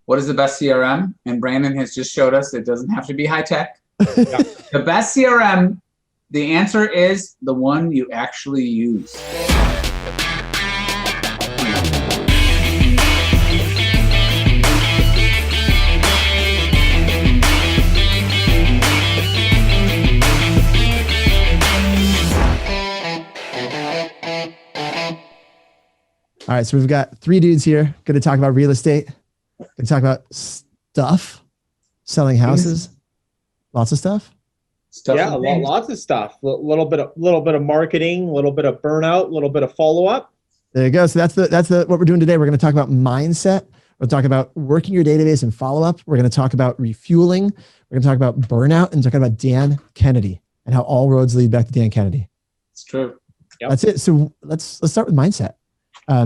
what is the best CRM? And Brandon has just showed us it doesn't have to be high tech. The best CRM, the answer is the one you actually use. All right, so we've got three dudes here. Going to talk about real estate. Going to talk about stuff, selling houses, lots of stuff. Lots of stuff. A little bit of marketing, a little bit of burnout, a little bit of follow up. There you go. So that's what we're doing today. We're going to talk about mindset. We'll talk about working your database and follow up. We're going to talk about refueling. We're going to talk about burnout and talking about Dan Kennedy and how all roads lead back to Dan Kennedy. It's true. Yep. That's it. So let's start with mindset.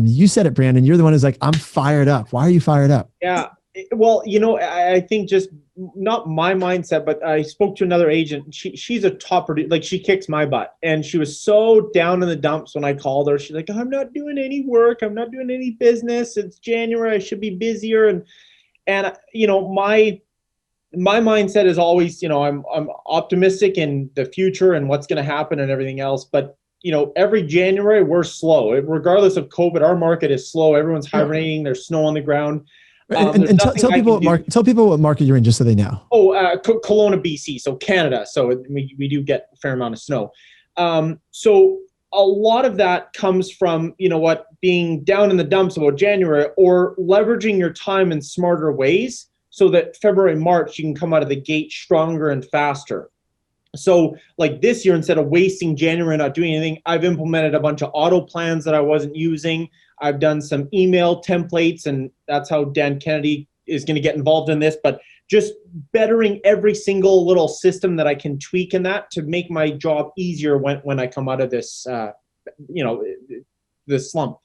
You said it, Brandon. You're the one who's like, I'm fired up. Why are you fired up? Yeah. Well, I think just not my mindset, but I spoke to another agent. She's a top producer. Like, she kicks my butt. And she was so down in the dumps when I called her. She's like, I'm not doing any work. I'm not doing any business. It's January. I should be busier. And my mindset is always, I'm optimistic in the future and what's going to happen and everything else. But every January we're slow. Regardless of COVID, our market is slow. Everyone's hibernating. There's snow on the ground. And tell people what market you're in, just so they know. Kelowna, BC, so Canada. So we do get a fair amount of snow. So a lot of that comes from, being down in the dumps about January, or leveraging your time in smarter ways so that February, March, you can come out of the gate stronger and faster. So like this year, instead of wasting January and not doing anything, I've implemented a bunch of auto plans that I wasn't using. I've done some email templates, and that's how Dan Kennedy is going to get involved in this. But just bettering every single little system that I can tweak in that to make my job easier when I come out of this, this slump.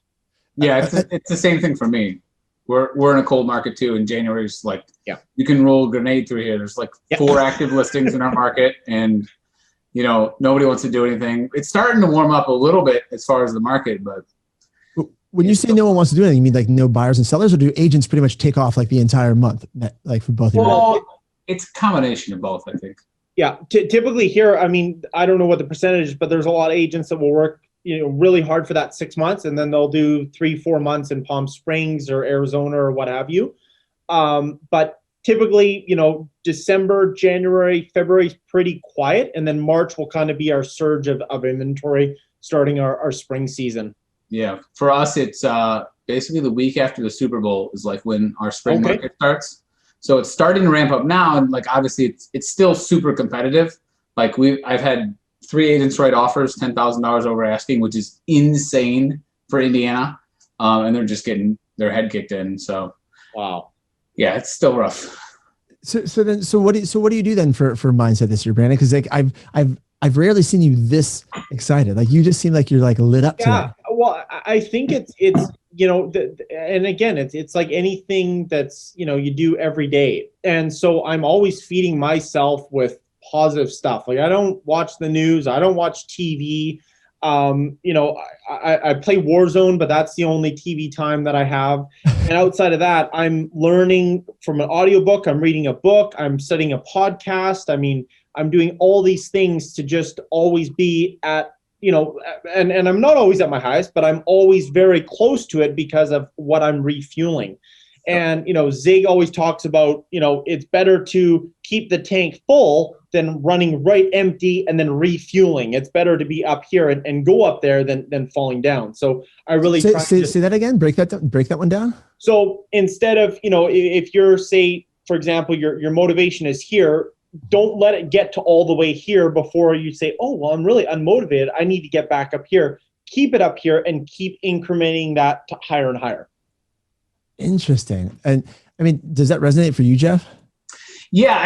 Yeah, it's the same thing for me. We're in a cold market too, and January's like, you can roll a grenade through here. There's like 4 active listings in our market, and nobody wants to do anything. It's starting to warm up a little bit as far as the market, but when you say no one wants to do anything, you mean like no buyers and sellers, or do agents pretty much take off like the entire month, like for both of you? Well, it's a combination of both, I think. Yeah, typically here, I don't know what the percentage is, but there's a lot of agents that will work really hard for that 6 months, and then they'll do 3-4 months in Palm Springs or Arizona or what have you. But typically, December, January, February is pretty quiet, and then March will kind of be our surge of inventory starting our spring season. Yeah, for us, it's basically the week after the Super Bowl is like when our spring market starts. So it's starting to ramp up now, and like obviously it's still super competitive. Like I've had 3 agents write offers $10,000 over asking, which is insane for Indiana, and they're just getting their head kicked in. So, wow, yeah, it's still rough. So what do you do then for mindset this year, Brandon? Because like I've rarely seen you this excited. Like you just seem like you're like lit up today. Well, I think it's and again, it's like anything that's you do every day, and so I'm always feeding myself with positive stuff. Like I don't watch the news. I don't watch TV. I play Warzone, but that's the only TV time that I have. And outside of that, I'm learning from an audiobook. I'm reading a book. I'm studying a podcast. I'm doing all these things to just always be at, and I'm not always at my highest, but I'm always very close to it because of what I'm refueling. And, Zig always talks about, it's better to keep the tank full than running right empty and then refueling. It's better to be up here and go up there than falling down. So I really say that again. Break that one down. So instead of, if you're, say, for example, your motivation is here, don't let it get to all the way here before you say, oh, well, I'm really unmotivated. I need to get back up here. Keep it up here and keep incrementing that to higher and higher. Interesting. And does that resonate for you, Jeff? Yeah.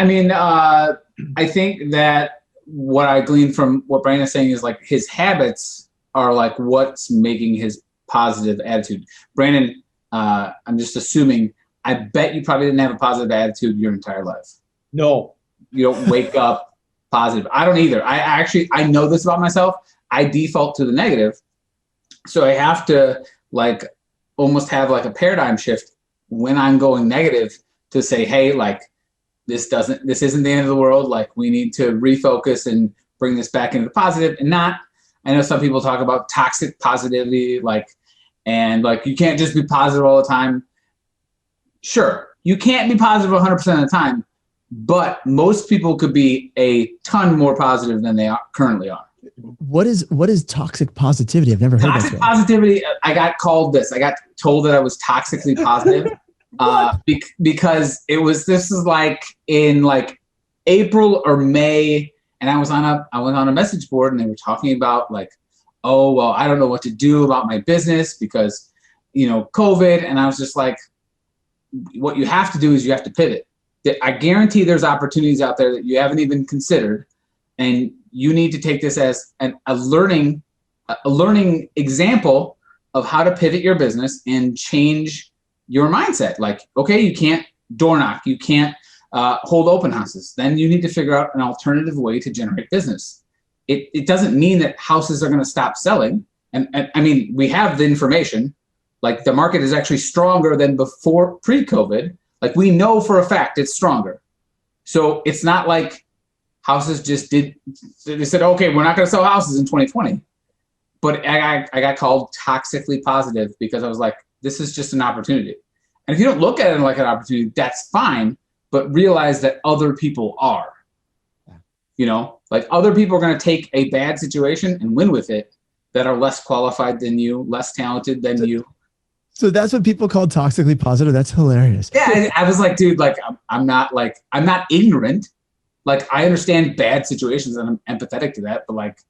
I think that what I gleaned from what Brandon's saying is like his habits are like what's making his positive attitude. Brandon, I'm just assuming, I bet you probably didn't have a positive attitude your entire life. No. You don't wake up positive. I don't either. I know this about myself. I default to the negative. So I have to like almost have like a paradigm shift when I'm going negative to say, hey, like this isn't the end of the world. Like we need to refocus and bring this back into the positive and not, I know some people talk about toxic positivity, and you can't just be positive all the time. Sure, you can't be positive 100% of the time, but most people could be a ton more positive than they currently are. What is toxic positivity? I've never heard that. Toxic positivity, I got told that I was toxically positive because this is like in like April or May, and I was on a message board and they were talking about like, oh, well, I don't know what to do about my business because, COVID. And I was just like, what you have to do is you have to pivot. I guarantee there's opportunities out there that you haven't even considered. And you need to take this as a learning example of how to pivot your business and change your mindset. Like, okay, you can't door knock, you can't hold open houses. Then you need to figure out an alternative way to generate business. It doesn't mean that houses are going to stop selling. And I mean, we have the information. Like the market is actually stronger than before pre-COVID. Like we know for a fact it's stronger. So it's not like houses they said, okay, we're not going to sell houses in 2020. But I got called toxically positive because I was like, this is just an opportunity. And if you don't look at it like an opportunity, that's fine. But realize that other people are. Like other people are going to take a bad situation and win with it that are less qualified than you, less talented than you. So that's what people call toxically positive. That's hilarious. Yeah, I was like, dude, like I'm not ignorant. Like I understand bad situations and I'm empathetic to that. But like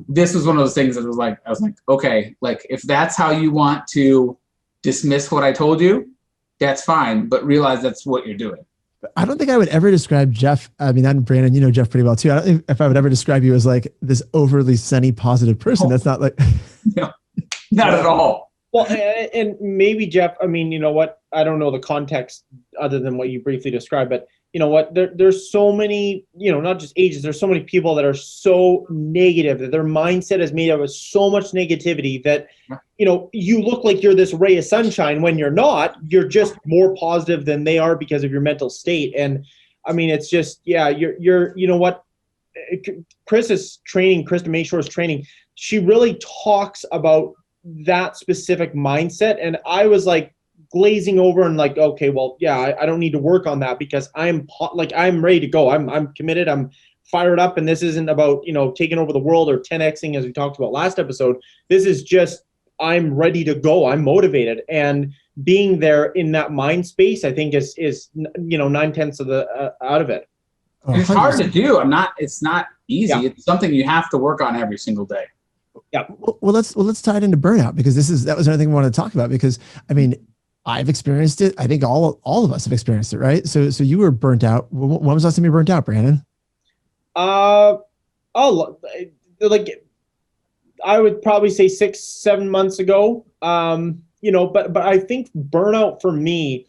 this was one of those things that I was like, okay, like if that's how you want to dismiss what I told you, that's fine. But realize that's what you're doing. I don't think I would ever describe Jeff. I mean, and Brandon, you know Jeff pretty well too. I don't think if I would ever describe you as like this overly sunny, positive person. No. That's not like, no, not at all. Well, and maybe Jeff, I mean, you know what? I don't know the context other than what you briefly described, but you know what? There's so many, not just ages, there's so many people that are so negative that their mindset is made up of so much negativity that, you look like you're this ray of sunshine when you're not. You're just more positive than they are because of your mental state. And I mean, it's just, yeah, you're you know what? Krista Mayshore's training, she really talks about that specific mindset. And I was like glazing over and like, okay, well, yeah, I don't need to work on that because I'm ready to go. I'm committed. I'm fired up. And this isn't about, taking over the world or 10Xing as we talked about last episode. This is just, I'm ready to go. I'm motivated. And being there in that mind space, I think is 9/10 of the out of it. It's hard to do. It's not easy. Yeah. It's something you have to work on every single day. Yeah. Well, let's tie it into burnout because that was another thing we wanted to talk about because I mean, I've experienced it. I think all of us have experienced it, right? So you were burnt out. When was the last time you burnt out, Brandon? I would probably say 6-7 months ago. But I think burnout for me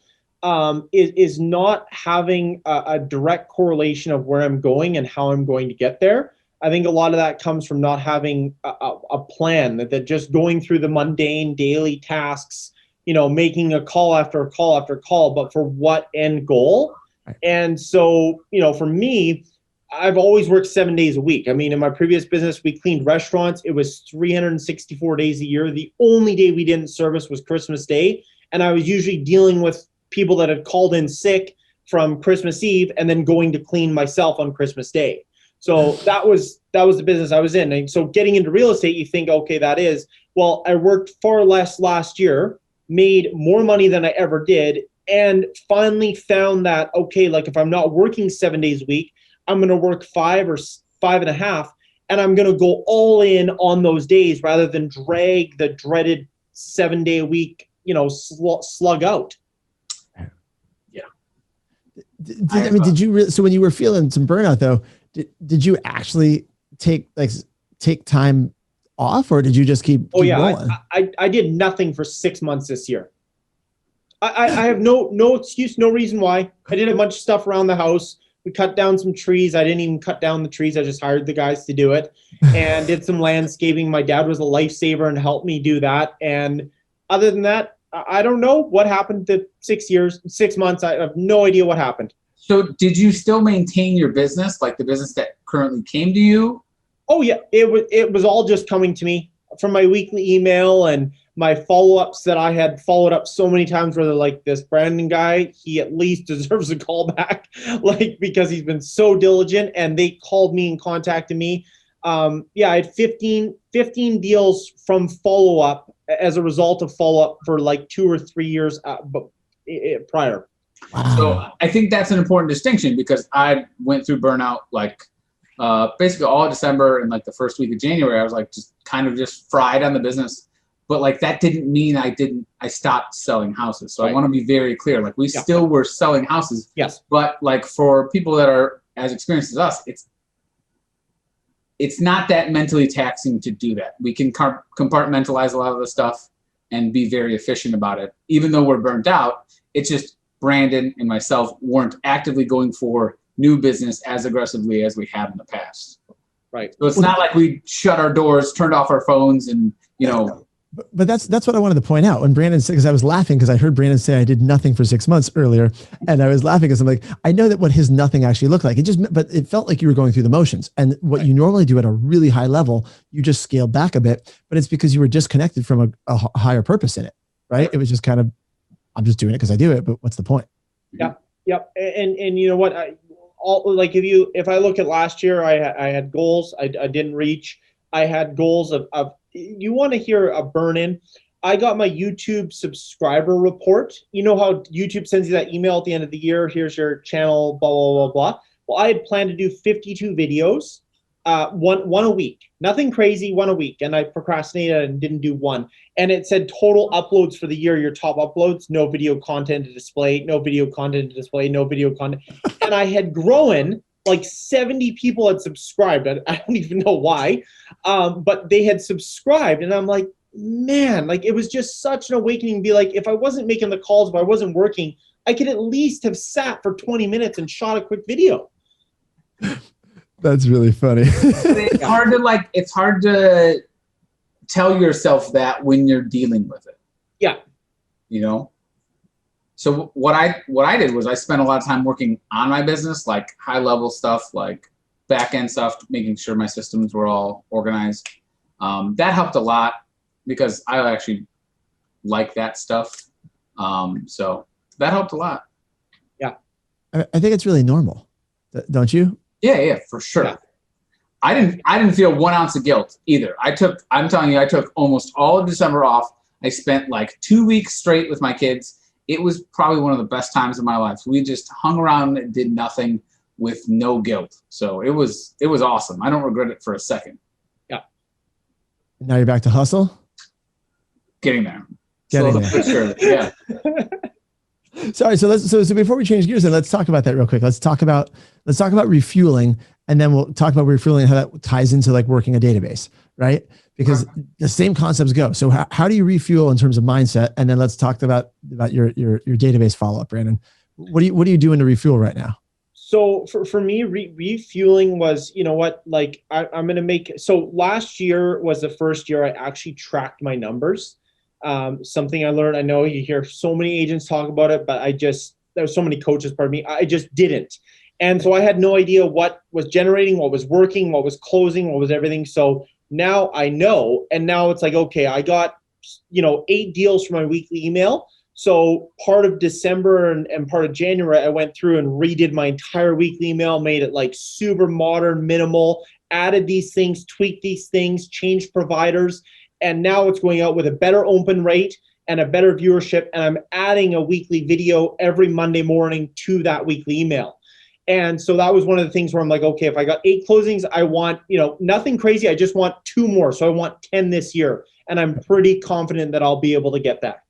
is not having a direct correlation of where I'm going and how I'm going to get there. I think a lot of that comes from not having a plan, that just going through the mundane daily tasks, making a call after a call after call, but for what end goal? Right. And so, for me, I've always worked 7 days a week. I mean, in my previous business, we cleaned restaurants. It was 364 days a year. The only day we didn't service was Christmas Day. And I was usually dealing with people that had called in sick from Christmas Eve and then going to clean myself on Christmas Day. So that was the business I was in. And so getting into real estate, you think, okay, I worked far less last year, made more money than I ever did, and finally found that, okay, like if I'm not working 7 days a week, I'm going to work 5 or 5.5, and I'm going to go all in on those days rather than drag the dreaded 7 day a week, slug out. Yeah. Did you so when you were feeling some burnout though, did you actually take time off or did you just keep rolling? I did nothing for 6 months this year. I have no excuse, no reason why. I did a bunch of stuff around the house. We cut down some trees. I didn't even cut down the trees. I just hired the guys to do it and did some landscaping. My dad was a lifesaver and helped me do that. And other than that, I don't know what happened to 6 years, 6 months. I have no idea what happened. So did you still maintain your business, like the business that currently came to you? Oh yeah, it was all just coming to me from my weekly email and my follow-ups that I had followed up so many times where they're like, this Brandon guy, he at least deserves a call back, like, because he's been so diligent. And they called me and contacted me. I had 15 deals from follow-up as a result of follow-up for like 2 or 3 years prior. Wow. So I think that's an important distinction, because I went through burnout like basically all of December and like the first week of January. I was like just kind of just fried on the business, but like that didn't mean I stopped selling houses. So I want to be very clear, like we still were selling houses. Yes. But like for people that are as experienced as us, it's not that mentally taxing to do that. We can compartmentalize a lot of the stuff and be very efficient about it. Even though we're burnt out, it's just Brandon and myself weren't actively going for new business as aggressively as we have in the past. Right. So it's not like we shut our doors, turned off our phones, and But that's what I wanted to point out when Brandon said, because I was laughing because I heard Brandon say I did nothing for 6 months earlier, and I was laughing because I'm like, I know that what his nothing actually looked like. But it felt like you were going through the motions, and what you normally do at a really high level, you just scaled back a bit. But it's because you were disconnected from a higher purpose in it, right? It was just kind of, I'm just doing it because I do it, but what's the point? Yep. And you know what? If I look at last year, I had goals I didn't reach. I had goals of you want to hear a burn-in? I got my YouTube subscriber report. You know how YouTube sends you that email at the end of the year? Here's your channel, blah, blah, blah, blah. Well, I had planned to do 52 videos, one a week. Nothing crazy, one a week. And I procrastinated and didn't do one. And it said total uploads for the year, your top uploads, no video content to display, no video content to display, no video content. And I had grown, like 70 people had subscribed. I don't even know why, but they had subscribed. And I'm like, man, like it was just such an awakening to be like, if I wasn't making the calls, if I wasn't working, I could at least have sat for 20 minutes and shot a quick video. That's really funny. It's hard to tell yourself that when you're dealing with it. Yeah. You know? So what I did was I spent a lot of time working on my business, like high level stuff, like back end stuff, making sure my systems were all organized. That helped a lot because I actually like that stuff. So that helped a lot. Yeah. I think it's really normal. Don't you? Yeah, for sure. Yeah. I didn't feel 1 ounce of guilt either. I'm telling you, I took almost all of December off. I spent like 2 weeks straight with my kids. It was probably one of the best times of my life. We just hung around and did nothing with no guilt. So it was awesome. I don't regret it for a second. Yeah. Now you're back to hustle? Getting there. Sure. Yeah. Sorry. So before we change gears, then let's talk about that real quick. Let's talk about refueling, and then we'll talk about refueling and how that ties into like working a database, right? Because the same concepts go. So how do you refuel in terms of mindset? And then let's talk about your database follow-up, Brandon. What are you doing to refuel right now? So for me, refueling was, you know what, like I'm going to make, so last year was the first year I actually tracked my numbers. Something I learned, I know you hear so many agents talk about it, but there's so many coaches, pardon me, I just didn't. And so I had no idea what was generating, what was working, what was closing, what was everything. So now I know, and now it's like, okay, I got, 8 deals for my weekly email. So part of December and part of January, I went through and redid my entire weekly email, made it like super modern, minimal, added these things, tweaked these things, changed providers. And now it's going out with a better open rate and a better viewership. And I'm adding a weekly video every Monday morning to that weekly email. And so that was one of the things where I'm like, okay, if I got 8 closings, I want, nothing crazy. I just want 2 more. So I want 10 this year. And I'm pretty confident that I'll be able to get that.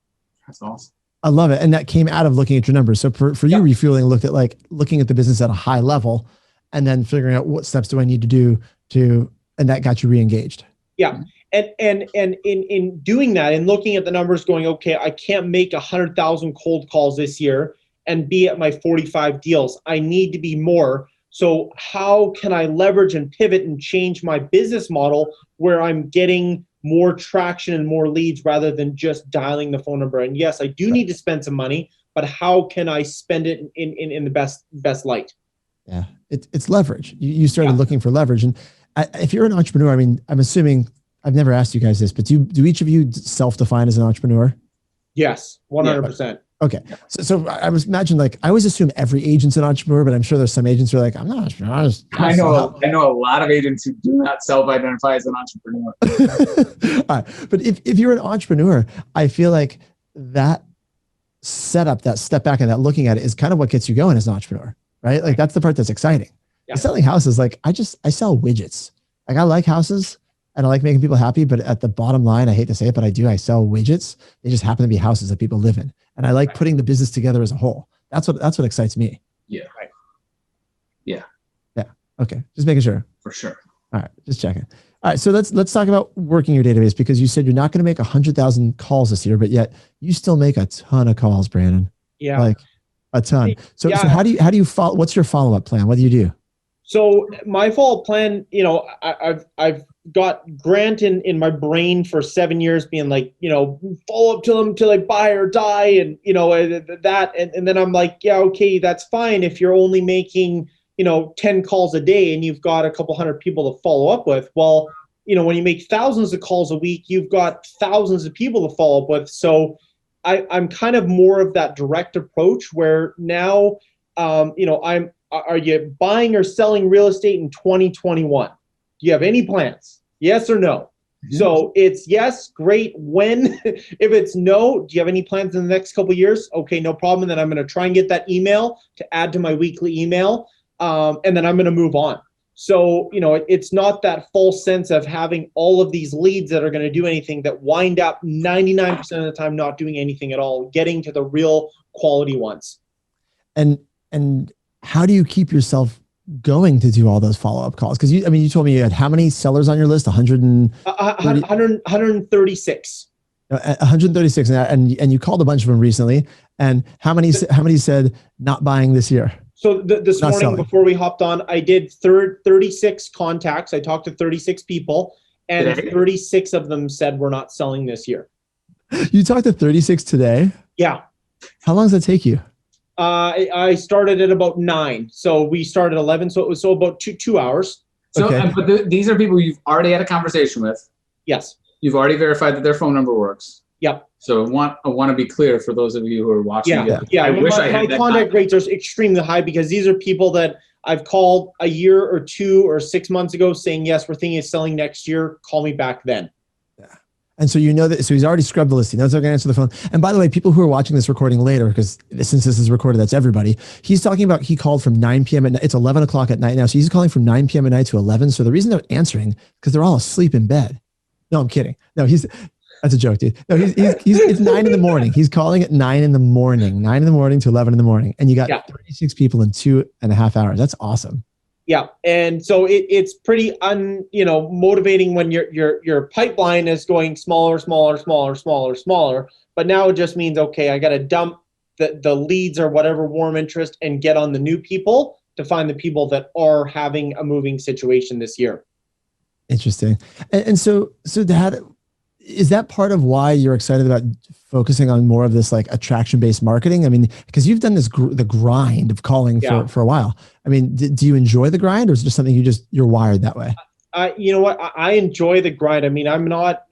That's awesome. I love it. And that came out of looking at your numbers. So for you, refueling looked at like looking at the business at a high level and then figuring out what steps do I need to do and that got you re-engaged. Yeah. And in doing that and looking at the numbers going, okay, I can't make 100,000 cold calls this year and be at my 45 deals. I need to be more. So how can I leverage and pivot and change my business model where I'm getting more traction and more leads rather than just dialing the phone number. And yes, I do need to spend some money, but how can I spend it in the best light? Yeah, it's leverage. You started looking for leverage. And if you're an entrepreneur, I mean, I'm assuming, I've never asked you guys this, but do each of you self-define as an entrepreneur? Yes, 100%. Okay. So I was imagine, like, I always assume every agent's an entrepreneur, but I'm sure there's some agents who are like, I'm not an entrepreneur. I know a lot of agents who do not self-identify as an entrepreneur. All right. But if you're an entrepreneur, I feel like that setup, that step back and that looking at it is kind of what gets you going as an entrepreneur, right? Like that's the part that's exciting. Yeah. Selling houses, like I sell widgets. Like I like houses and I like making people happy, but at the bottom line, I hate to say it, but I sell widgets. They just happen to be houses that people live in. And I like putting the business together as a whole. That's what excites me. Yeah. Right. Yeah. Yeah. Okay. Just making sure. For sure. All right. Just checking. All right. So let's talk about working your database, because you said you're not going to make 100,000 calls this year, but yet you still make a ton of calls, Brandon. Yeah. Like a ton. So how do you follow? What's your follow-up plan? What do you do? So my follow-up plan, I've got Grant in my brain for 7 years being like, follow up to them till they buy or die. And, that, and then I'm like, yeah, okay, that's fine. If you're only making, 10 calls a day and you've got a couple hundred people to follow up with, well, when you make thousands of calls a week, you've got thousands of people to follow up with. So I'm kind of more of that direct approach where now, are you buying or selling real estate in 2021? Do you have any plans? Yes or no? Mm-hmm. So it's yes, great. When? If it's no, do you have any plans in the next couple of years? Okay, no problem. And then I'm going to try and get that email to add to my weekly email. And then I'm going to move on. So, it's not that false sense of having all of these leads that are going to do anything that wind up 99% of the time not doing anything at all, getting to the real quality ones. And how do you keep yourself going to do all those follow-up calls? Because you told me you had how many sellers on your list? 136. 136, and you called a bunch of them recently. And how many said not buying this year? So this morning selling. Before we hopped on, I did 36 contacts. I talked to 36 people, and 36 of them said we're not selling this year. You talked to 36 today? Yeah. How long does that take you? I started at about 9. So we started at 11. So it was about two hours. So, okay. But these are people you've already had a conversation with. Yes. You've already verified that their phone number works. Yep. So I want to be clear for those of you who are watching. Yeah. I wish I had my contact rates are extremely high because these are people that I've called a year or 2 or 6 months ago saying, yes, we're thinking of selling next year. Call me back then. And so so he's already scrubbed the listing. That's not going to answer the phone. And by the way, people who are watching this recording later, because since this is recorded, that's everybody. He's talking about he called from 9 p.m. at night. It's 11 o'clock at night now. So he's calling from 9 p.m. at night to 11. So the reason they're answering because they're all asleep in bed. No, I'm kidding. No, that's a joke, dude. No, it's 9 in the morning. He's calling at 9 in the morning, 9 in the morning to 11 in the morning. And you got 36 people in 2.5 hours. That's awesome. Yeah. And so it's pretty motivating when your pipeline is going smaller. But now it just means, okay, I got to dump the leads or whatever warm interest and get on the new people to find the people that are having a moving situation this year. Interesting. And so that, is that part of why you're excited about focusing on more of this like attraction-based marketing? I mean, because you've done the grind of calling for a while. I mean, do you enjoy the grind, or is it just something you're wired that way? You know what? I enjoy the grind. I mean, I'm not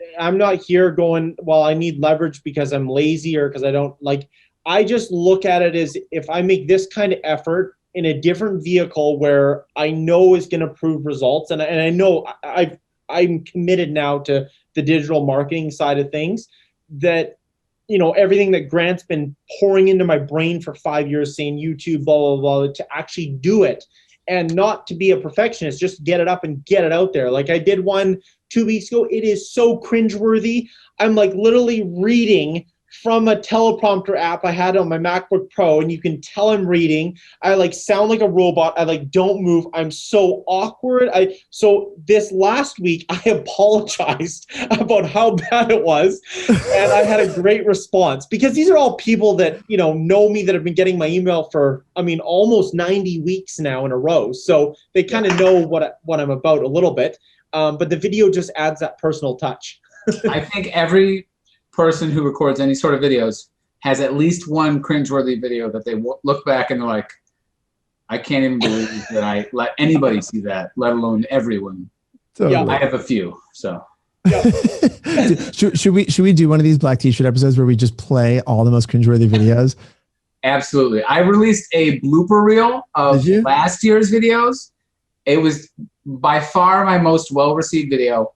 here going, well, I need leverage because I'm lazy or because I don't like. I just look at it as if I make this kind of effort in a different vehicle where I know is going to prove results, and I know I'm committed now to the digital marketing side of things, that, everything that Grant's been pouring into my brain for 5 years saying YouTube, blah, blah, blah, to actually do it and not to be a perfectionist, just get it up and get it out there. Like I did one 2 weeks ago. It is so cringeworthy. I'm like literally reading from a teleprompter app I had on my MacBook Pro, and you can tell I'm reading. I like sound like a robot. I like don't move. I'm so awkward. So this last week I apologized about how bad it was, and I had a great response because these are all people that know me, that have been getting my email for almost 90 weeks now in a row. So they kind of know what I'm about a little bit. But the video just adds that personal touch. I think every person who records any sort of videos has at least one cringeworthy video that they look back and they're like, I can't even believe that I let anybody see that, let alone everyone. Totally. I have a few, so. should we do one of these black t-shirt episodes where we just play all the most cringeworthy videos? Absolutely. I released a blooper reel of last year's videos. It was by far my most well-received video.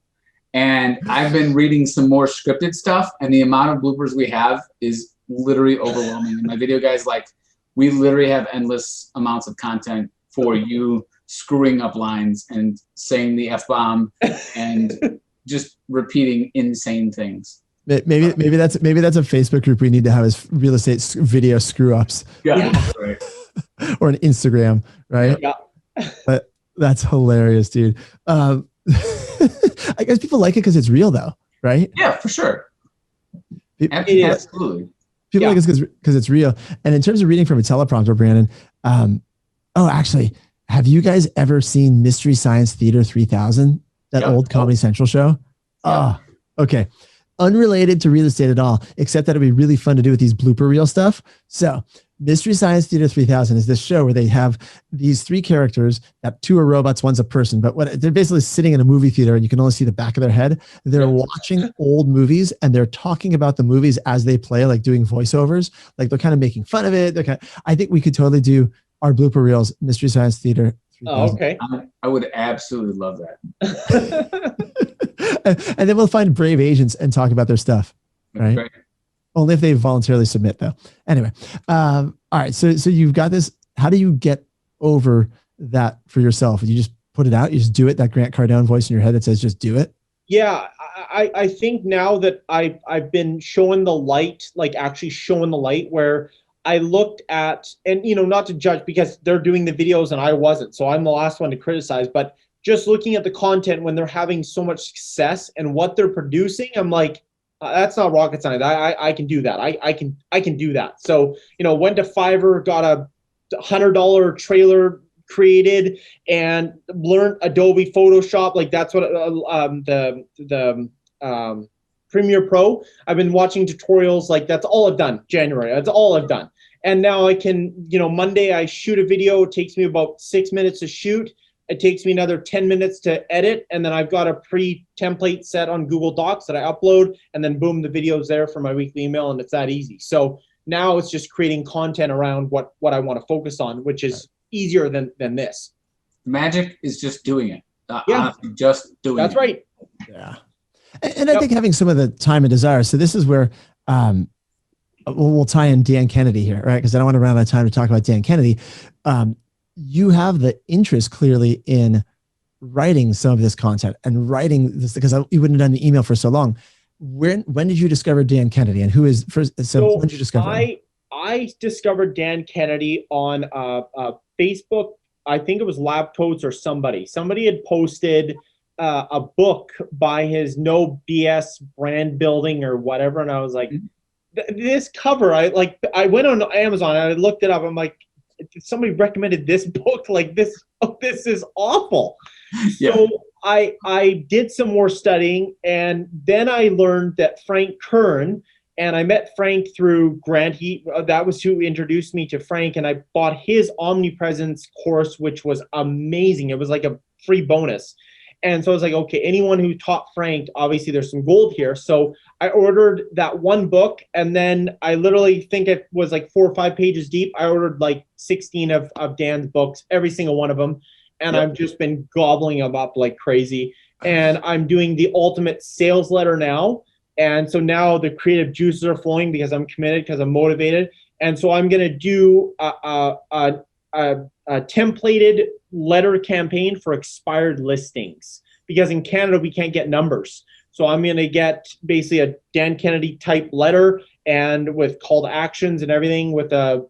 And I've been reading some more scripted stuff, and the amount of bloopers we have is literally overwhelming. And my video guys, like, we literally have endless amounts of content for you screwing up lines and saying the F-bomb and just repeating insane things. Maybe that's a Facebook group we need to have, is real estate video screw ups. Yeah. Right. Or an Instagram, right? Yeah. But that's hilarious, dude. I guess people like it because it's real, though, right? Yeah, for sure. Absolutely. People like it because it's real. And in terms of reading from a teleprompter, Brandon, actually, have you guys ever seen Mystery Science Theater 3000? That old Comedy Central show? Yeah. Okay. Unrelated to real estate at all, except that it'd be really fun to do with these blooper reel stuff. So Mystery Science Theater 3000 is this show where they have these three characters, that two are robots, one's a person, but they're basically sitting in a movie theater and you can only see the back of their head. They're watching old movies and they're talking about the movies as they play, like doing voiceovers. Like they're kind of making fun of it. I think we could totally do our blooper reels, Mystery Science Theater 3000. Oh, okay. I would absolutely love that. And then we'll find brave agents and talk about their stuff, right? Great. Only if they voluntarily submit, though. Anyway, all right. So you've got this. How do you get over that for yourself? You just put it out. You just do it. That Grant Cardone voice in your head that says, "Just do it." Yeah, I think now that I've been showing the light, like actually showing the light, where I looked at, and not to judge because they're doing the videos and I wasn't, so I'm the last one to criticize, but just looking at the content when they're having so much success and what they're producing, I'm like, that's not rocket science. I can do that. I can do that. So, went to Fiverr, got a $100 trailer created and learned Adobe Photoshop. Like that's what the Premiere Pro. I've been watching tutorials. Like that's all I've done. January. That's all I've done. And now I can, Monday I shoot a video. It takes me about 6 minutes to shoot. It takes me another 10 minutes to edit. And then I've got a pre-template set on Google Docs that I upload. And then boom, the video's there for my weekly email. And it's that easy. So now it's just creating content around what I want to focus on, which is easier than this. Magic is just doing it. Honestly, just doing That's it. right. Yeah. And I think having some of the time and desire. So this is where we'll tie in Dan Kennedy here, right? Because I don't want to run out of time to talk about Dan Kennedy. You have the interest clearly in writing some of this content and writing this, because you wouldn't have done the email for so long. When did you discover Dan Kennedy, and who is first? So when did you discover him? I discovered Dan Kennedy on Facebook. I think it was Lab Coats or somebody. Somebody had posted a book by his No BS brand building or whatever, and I was like, this cover. I went on Amazon and I looked it up. I'm like, somebody recommended this book. Like this is awful. Yeah. So I did some more studying, and then I learned that Frank Kern. And I met Frank through Grant. That was who introduced me to Frank. And I bought his Omnipresence course, which was amazing. It was like a free bonus. And so I was like, okay, anyone who taught Frank, obviously there's some gold here. So I ordered that one book. And then I literally think it was like 4 or 5 pages deep. I ordered like 16 of Dan's books, every single one of them. And I've just been gobbling them up like crazy. And I'm doing the ultimate sales letter now. And so now the creative juices are flowing because I'm committed, because I'm motivated. And so I'm going to do a templated letter campaign for expired listings, because in Canada, we can't get numbers. So I'm going to get basically a Dan Kennedy type letter, and with call to actions and everything, with a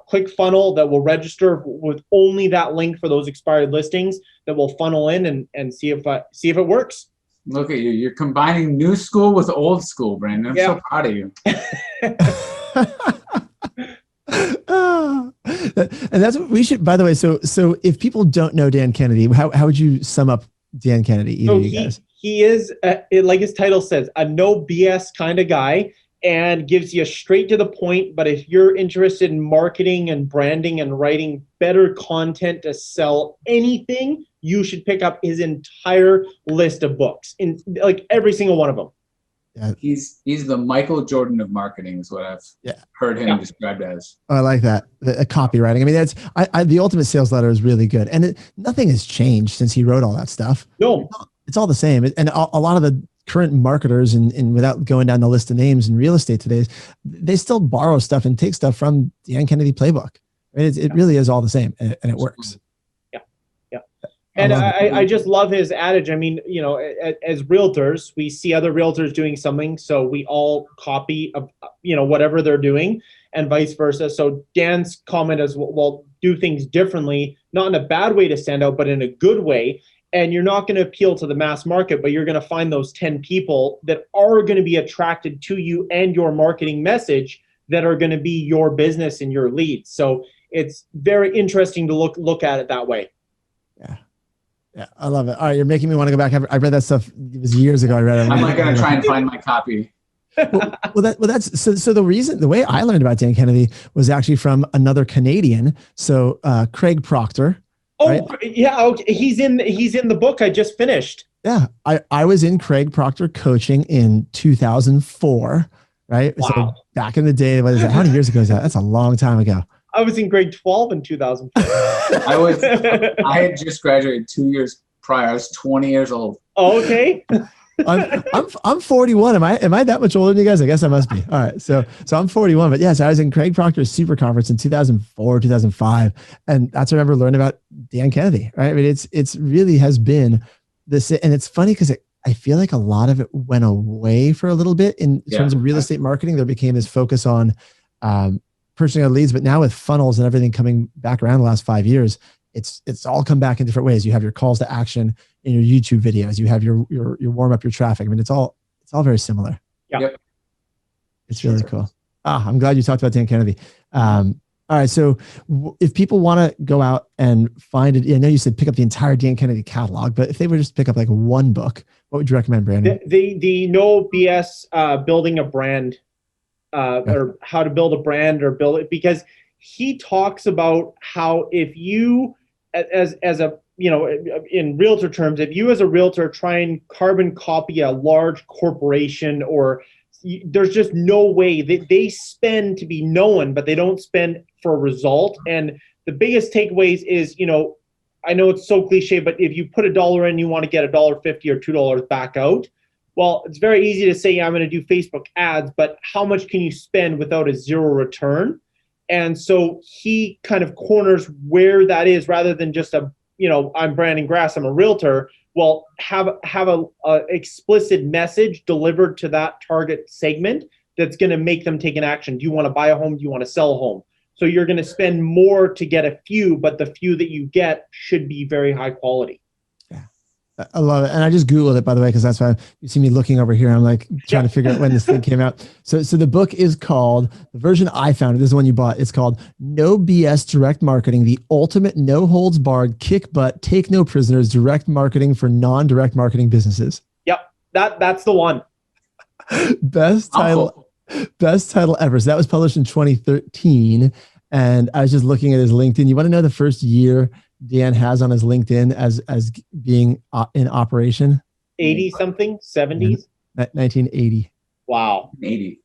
click funnel that will register with only that link for those expired listings, that will funnel in and see if it works. Look at you. You're combining new school with old school, Brandon. I'm so proud of you. And that's what we should, by the way. So if people don't know Dan Kennedy, how would you sum up Dan Kennedy? So you guys? he is, like his title says, a no BS kind of guy, and gives you straight to the point. But if you're interested in marketing and branding and writing better content to sell anything, you should pick up his entire list of books, in like every single one of them. Yeah. He's the Michael Jordan of marketing is what I've heard him described as. Oh, I like that. The copywriting. I mean, that's the ultimate sales letter is really good. And nothing has changed since he wrote all that stuff. No, it's all the same. And a lot of the current marketers, and without going down the list of names in real estate today, they still borrow stuff and take stuff from the Dan Kennedy playbook. Right? It really is all the same, and it works. And I just love his adage. I mean, as realtors, we see other realtors doing something, so we all copy, whatever they're doing, and vice versa. So Dan's comment is, well, do things differently, not in a bad way to stand out, but in a good way. And you're not going to appeal to the mass market, but you're going to find those 10 people that are going to be attracted to you and your marketing message that are going to be your business and your leads. So it's very interesting to look at it that way. Yeah, I love it. All right, you're making me want to go back. I read that stuff. It was years ago. I read it. I'm like going to try and find my copy. That's so. The way I learned about Dan Kennedy was actually from another Canadian. So Craig Proctor. Oh, right? Yeah. Okay. He's in the book I just finished. Yeah, I was in Craig Proctor coaching in 2004. Right. Wow. So back in the day, what is that? How many years ago is that? That's a long time ago. I was in grade 12 in 2004. I had just graduated 2 years prior. I was 20 years old. Oh, okay. I'm 41. Am I that much older than you guys? I guess I must be. All right. So I'm 41, but yes, I was in Craig Proctor's super conference in 2004, 2005. And that's when I remember learning about Dan Kennedy, right? I mean, it's really has been this, and it's funny because I feel like a lot of it went away for a little bit in terms of real estate marketing. There became this focus on, purchasing our leads, but now with funnels and everything coming back around the last 5 years, it's all come back in different ways. You have your calls to action in your YouTube videos. You have your warm up, your traffic. I mean, it's all very similar. Yeah. Yep. It's really cool. I'm glad you talked about Dan Kennedy. All right. So if people want to go out and find it, I know you said pick up the entire Dan Kennedy catalog, but if they were just pick up like one book, what would you recommend, Brandon? The no BS building a brand. Or how to build a brand or build it, because he talks about how if you as a in realtor terms, if you as a realtor try and carbon copy a large corporation, or there's just no way that they spend to be known, but they don't spend for a result. And the biggest takeaways is, I know it's so cliche, but if you put $1 in, you want to get $1.50 or $2 back out. Well, it's very easy to say, I'm going to do Facebook ads, but how much can you spend without a zero return? And so he kind of corners where that is, rather than just I'm Brandon Grass, I'm a realtor. Well, have a explicit message delivered to that target segment that's going to make them take an action. Do you want to buy a home? Do you want to sell a home? So you're going to spend more to get a few, but the few that you get should be very high quality. I love it. And I just Googled it, by the way, because that's why you see me looking over here. I'm like trying to figure out when this thing came out. So the book is called, the version I found, this is the one you bought. It's called No BS Direct Marketing, the ultimate no holds barred, kick butt, take no prisoners, direct marketing for non-direct marketing businesses. Yep. That's the one. Best title ever. So that was published in 2013. And I was just looking at his LinkedIn. You want to know the first year Dan has on his LinkedIn as being in operation? 80 something, 70s? 1980. Wow. 80.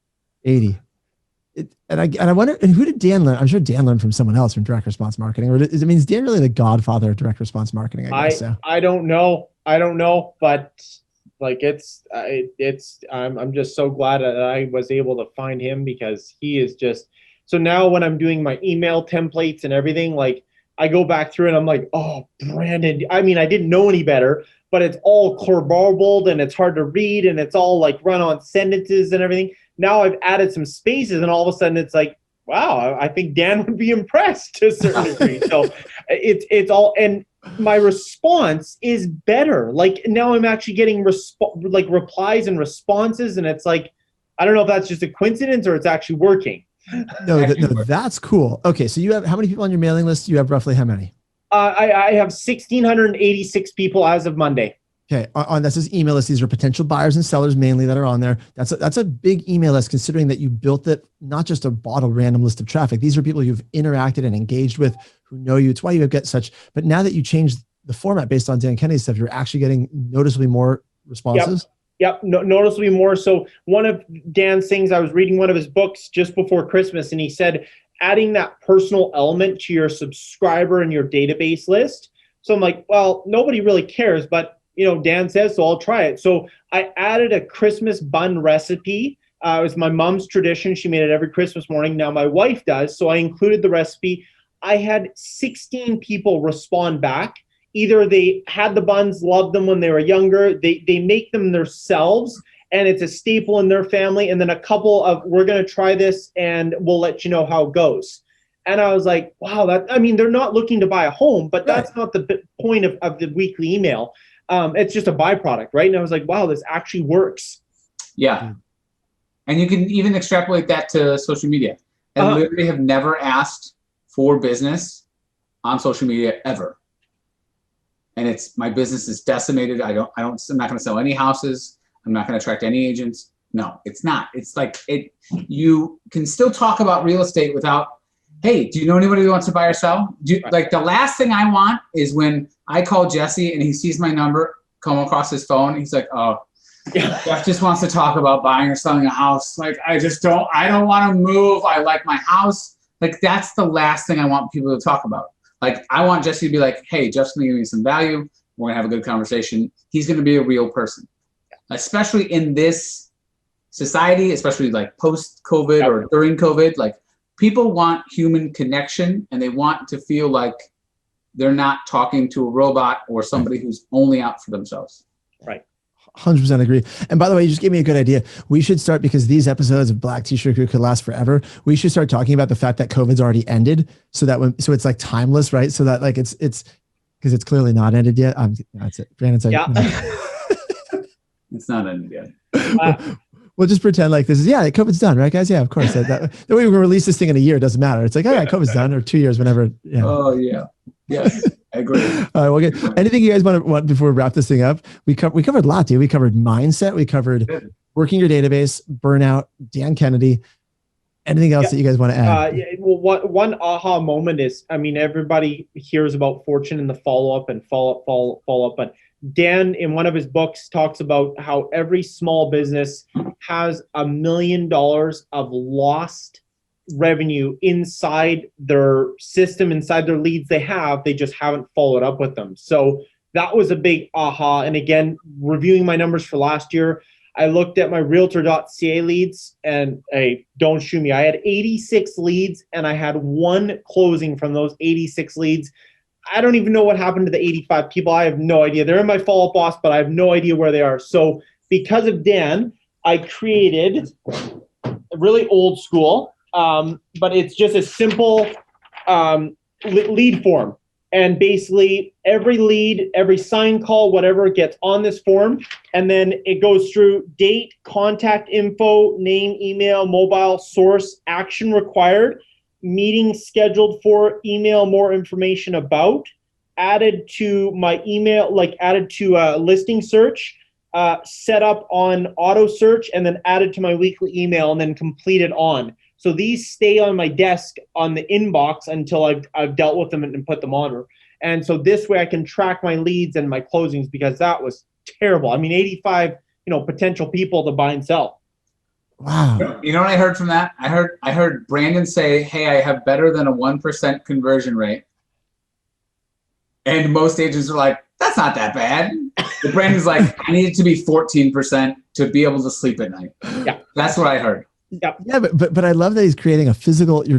And I wonder, and who did Dan learn? I'm sure Dan learned from someone else from direct response marketing, or is Dan really the godfather of direct response marketing? I guess so. I don't know, but like I'm just so glad that I was able to find him, because he is just, so now when I'm doing my email templates and everything, like I go back through and I'm like, oh, Brandon, I mean, I didn't know any better, but it's all garbled and it's hard to read and it's all like run on sentences and everything. Now I've added some spaces and all of a sudden it's like, wow, I think Dan would be impressed to a certain degree. So it's all, and my response is better. Like now I'm actually getting replies and responses, and it's like, I don't know if that's just a coincidence or it's actually working. No, that's cool. Okay, so you have how many people on your mailing list? You have roughly how many? I have 1,686 people as of Monday. Okay, that's this email list. These are potential buyers and sellers mainly that are on there. That's a big email list, considering that you built it, not just a bottle random list of traffic. These are people you've interacted and engaged with, who know you. It's why you get such. But now that you changed the format based on Dan Kennedy's stuff, you're actually getting noticeably more responses. Yep, noticeably more. So one of Dan's things, I was reading one of his books just before Christmas, and he said adding that personal element to your subscriber and your database list. So I'm like, well, nobody really cares, but Dan says, so I'll try it. So I added a Christmas bun recipe. It was my mom's tradition. She made it every Christmas morning. Now my wife does. So I included the recipe. I had 16 people respond back. Either they had the buns, loved them when they were younger, they make them themselves, and it's a staple in their family. And then a couple of, we're going to try this and we'll let you know how it goes. And I was like, wow, they're not looking to buy a home, but that's not the point of the weekly email. It's just a byproduct, right? And I was like, wow, this actually works. Yeah. And you can even extrapolate that to social media. I literally have never asked for business on social media ever. And my business is decimated. I'm not going to sell any houses. I'm not going to attract any agents. No, it's not. It's like you can still talk about real estate without, hey, do you know anybody who wants to buy or sell? Like the last thing I want is when I call Jesse and he sees my number come across his phone. He's like, oh, Jeff just wants to talk about buying or selling a house. Like, I don't want to move. I like my house. Like, that's the last thing I want people to talk about. Like, I want Jesse to be like, hey, Jeff's going to give me some value. We're going to have a good conversation. He's going to be a real person, especially in this society, especially like post-COVID or during COVID. Like, people want human connection, and they want to feel like they're not talking to a robot or somebody who's only out for themselves. Right. 100% agree. And by the way, you just gave me a good idea. We should start, because these episodes of Black T-Shirt Crew could last forever. We should start talking about the fact that COVID's already ended, so it's like timeless, right? So that like it's because it's clearly not ended yet. That's it. Brandon's like, yeah. It's not ended yet. We'll just pretend like this is, COVID's done, right, guys? Yeah, of course. That way we can release this thing in a year. It doesn't matter. It's like, COVID's done, or 2 years, whenever. Yeah. Oh, yeah. Yes, I agree. All right, well, good. Anything you guys want before we wrap this thing up? We covered a lot, dude. We covered mindset. We covered working your database, burnout, Dan Kennedy. Anything else that you guys want to add? Well, one aha moment is, everybody hears about fortune and the follow-up, but Dan, in one of his books, talks about how every small business has $1 million of lost revenue inside their system, inside their leads they just haven't followed up with them. So that was a big aha. And again, reviewing my numbers for last year, I looked at my realtor.ca leads, and don't shoot me, I had 86 leads and I had one closing from those 86 leads. I don't even know what happened to the 85 people. I have no idea. They're in my follow-up boss, but I have no idea where they are. So because of Dan, I created a really old school, but it's just a simple lead form. And basically every lead, every sign call, whatever gets on this form. And then it goes through date, contact info, name, email, mobile, source, action required, meeting scheduled for, email more information about, added to my email, like added to a listing search, set up on auto search, and then added to my weekly email, and then completed on. So these stay on my desk on the inbox until I've dealt with them and put them on. And so this way I can track my leads and my closings, because that was terrible. 85, potential people to buy and sell. Wow. You know what I heard from that? I heard Brandon say, hey, I have better than a 1% conversion rate. And most agents are like, that's not that bad. But Brandon's like, I need it to be 14% to be able to sleep at night. Yeah. That's what I heard. Yep. Yeah, but I love that you're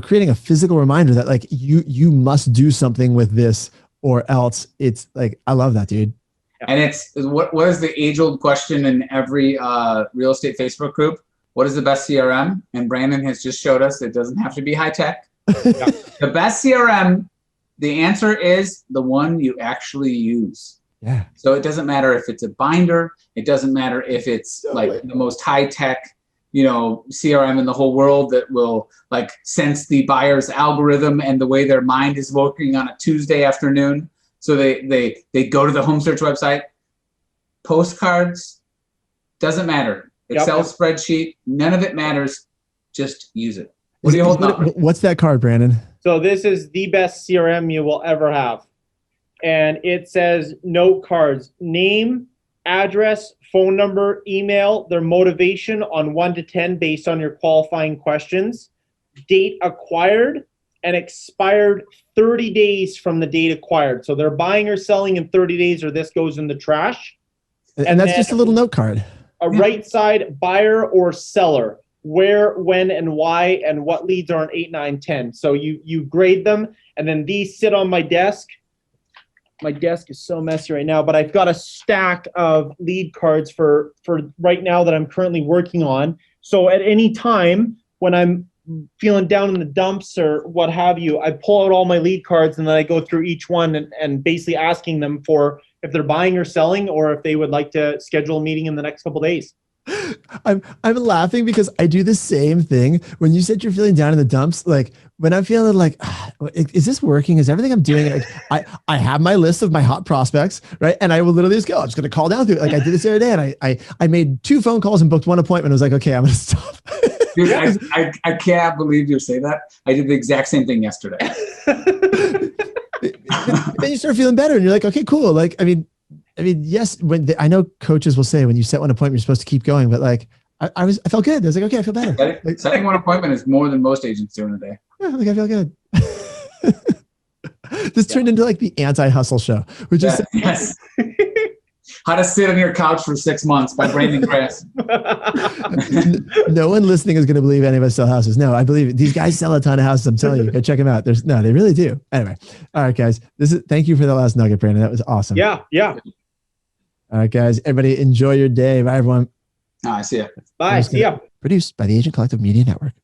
creating a physical reminder that like you must do something with this, or else. It's like, I love that, dude. And it's what is the age-old question in every real estate Facebook group? What is the best CRM? And Brandon has just showed us it doesn't have to be high tech. The best CRM, the answer is the one you actually use. Yeah. So it doesn't matter if it's a binder. It doesn't matter if it's like the most high tech, CRM in the whole world that will like sense the buyer's algorithm and the way their mind is working on a Tuesday afternoon. So they go to the home search website. postcards, doesn't matter. Excel spreadsheet, none of it matters. Just use it. What do you hold up? What's that card, Brandon? So this is the best CRM you will ever have. And it says note cards, name, address, phone number, email, their motivation on 1 to 10 based on your qualifying questions, date acquired, and expired 30 days from the date acquired. So they're buying or selling in 30 days or this goes in the trash. And that's just a little note card. A right side, buyer or seller, where, when, and why, and what leads are on 8, 9, 10. So you grade them, and then these sit on my desk. My desk is so messy right now, but I've got a stack of lead cards for right now that I'm currently working on. So at any time when I'm feeling down in the dumps or what have you, I pull out all my lead cards and then I go through each one and basically asking them for if they're buying or selling or if they would like to schedule a meeting in the next couple of days. I'm laughing because I do the same thing. When you said you're feeling down in the dumps, like when I'm feeling like, is this working? Is everything I'm doing? Like, I have my list of my hot prospects, right? And I will literally just go, I'm just going to call down through. Like I did this the other day, and I made 2 phone calls and booked 1 appointment. I was like, okay, I'm going to stop. Dude, I can't believe you're saying that. I did the exact same thing yesterday. Then you start feeling better, and you're like, okay, cool. Like, I mean, yes. I know coaches will say when you set 1 appointment, you're supposed to keep going, but like, I felt good. I was like, okay, I feel better. Setting 1 appointment is more than most agents do in a day. Yeah, like I feel good. This turned into like the anti-hustle show, which is yes. How to Sit on Your Couch for 6 months by Brandon Grass. No one listening is going to believe any of us sell houses. No, I believe it. These guys sell a ton of houses. I'm telling you, go check them out. They really do. Anyway, all right, guys. Thank you for the last nugget, Brandon. That was awesome. Yeah. All right, guys. Everybody, enjoy your day. Bye, everyone. I see ya. Bye. See ya. Produced by the Agent Collective Media Network.